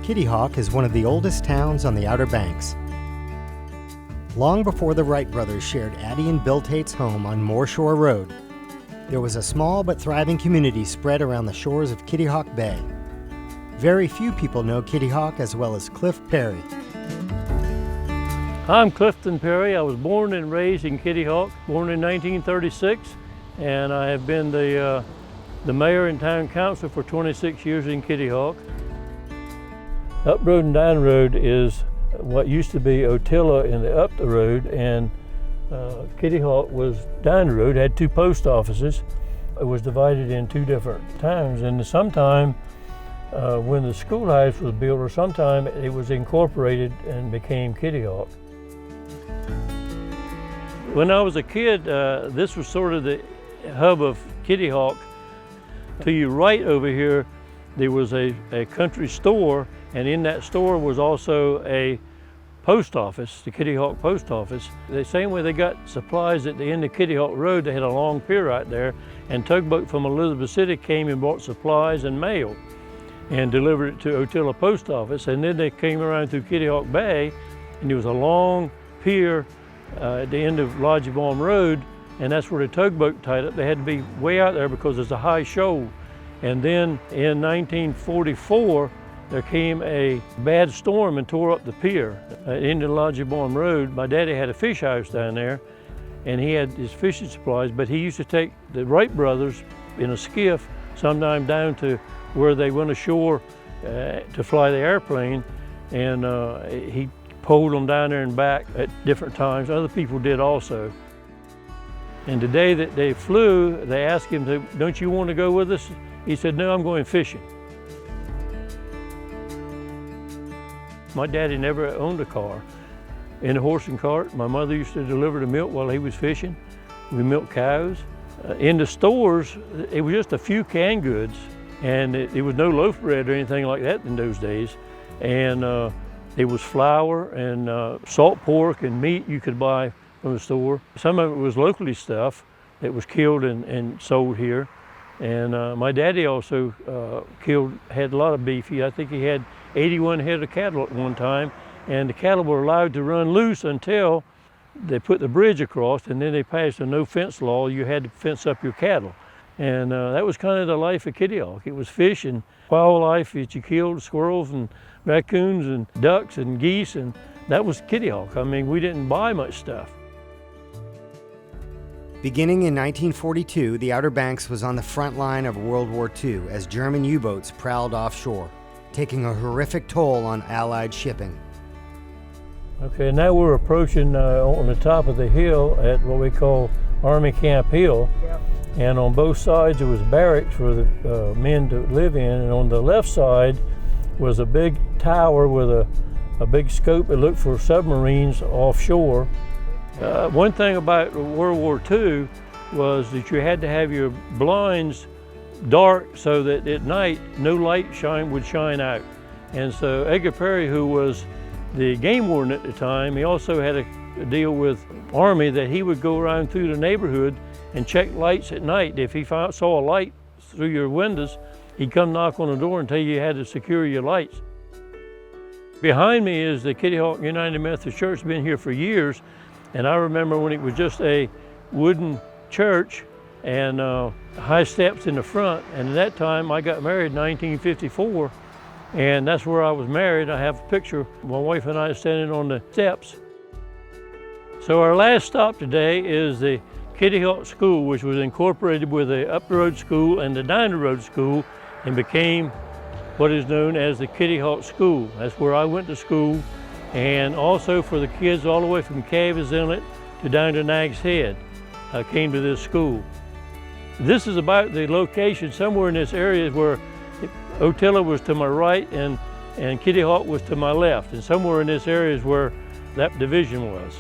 Kitty Hawk is one of the oldest towns on the Outer Banks. Long before the Wright brothers shared Addie and Bill Tate's home on Moore Shore Road, there was a small but thriving community spread around the shores of Kitty Hawk Bay. Very few people know Kitty Hawk as well as Cliff Perry. I'm Clifton Perry. I was born and raised in Kitty Hawk, born in 1936, and I have been the mayor and town council for 26 years in Kitty Hawk. Up Road and Down Road is what used to be Otilla in the up the road, and Kitty Hawk was down the road, had two post offices. It was divided in two different towns, and sometime when the schoolhouse was built, or sometime it was incorporated and became Kitty Hawk. When I was a kid, this was sort of the hub of Kitty Hawk. To your right over here, there was a country store, and in that store was also a post office, the Kitty Hawk Post Office. The same way they got supplies at the end of Kitty Hawk Road, they had a long pier right there, and tugboat from Elizabeth City came and brought supplies and mail and delivered it to Otilla Post Office. And then they came around through Kitty Hawk Bay, and there was a long pier at the end of Lodgebaum Road, and that's where the tugboat tied up. They had to be way out there because there's a high shoal. And then in 1944, there came a bad storm and tore up the pier at the end of Lodgebaum Road. My daddy had a fish house down there, and he had his fishing supplies, but he used to take the Wright brothers in a skiff sometime down to where they went ashore to fly the airplane, and he poled them down there and back at different times. Other people did also. And the day that they flew, they asked him, "Don't you want to go with us?" He said, "No, I'm going fishing." My daddy never owned a car. In a horse and cart, my mother used to deliver the milk while he was fishing. We milked cows. In the stores, it was just a few canned goods, and it was no loaf bread or anything like that in those days. And it was flour and salt pork and meat you could buy from the store. Some of it was locally stuff that was killed and sold here. And my daddy also had a lot of beef. I think he had 81 head of cattle at one time, and the cattle were allowed to run loose until they put the bridge across, and then they passed a no fence law. You had to fence up your cattle. And that was kind of the life of Kitty Hawk. It was fish and wildlife that you killed, squirrels and raccoons and ducks and geese, and that was Kitty Hawk. I mean, we didn't buy much stuff. Beginning in 1942, the Outer Banks was on the front line of World War II as German U-boats prowled offshore, taking a horrific toll on Allied shipping. Okay, now we're approaching on the top of the hill at what we call Army Camp Hill. Yep. And on both sides there was barracks for the men to live in, and on the left side was a big tower with a big scope that looked for submarines offshore. One thing about World War II was that you had to have your blinds dark so that at night no light would shine out. And so Edgar Perry, who was the game warden at the time, he also had a deal with Army that he would go around through the neighborhood and check lights at night. If he saw a light through your windows, he'd come knock on the door and tell you had to secure your lights. Behind me is the Kitty Hawk United Methodist Church. It's been here for years. And I remember when it was just a wooden church and high steps in the front. And at that time, I got married in 1954, and that's where I was married. I have a picture of my wife and I standing on the steps. So our last stop today is the Kitty Hawk School, which was incorporated with the Up the Road School and the Down the Road School and became what is known as the Kitty Hawk School. That's where I went to school. And also for the kids all the way from Calves Inlet to down to Nags Head came to this school. This is about the location somewhere in this area where Otilla was to my right and Kitty Hawk was to my left. And somewhere in this area is where that division was.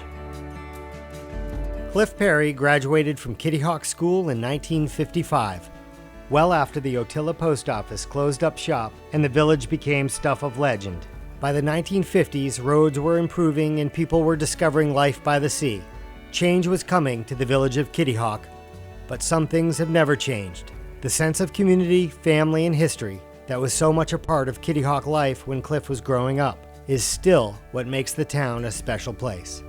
Cliff Perry graduated from Kitty Hawk School in 1955, well after the Otilla Post Office closed up shop and the village became stuff of legend. By the 1950s, roads were improving and people were discovering life by the sea. Change was coming to the village of Kitty Hawk, but some things have never changed. The sense of community, family, and history that was so much a part of Kitty Hawk life when Cliff was growing up, is still what makes the town a special place.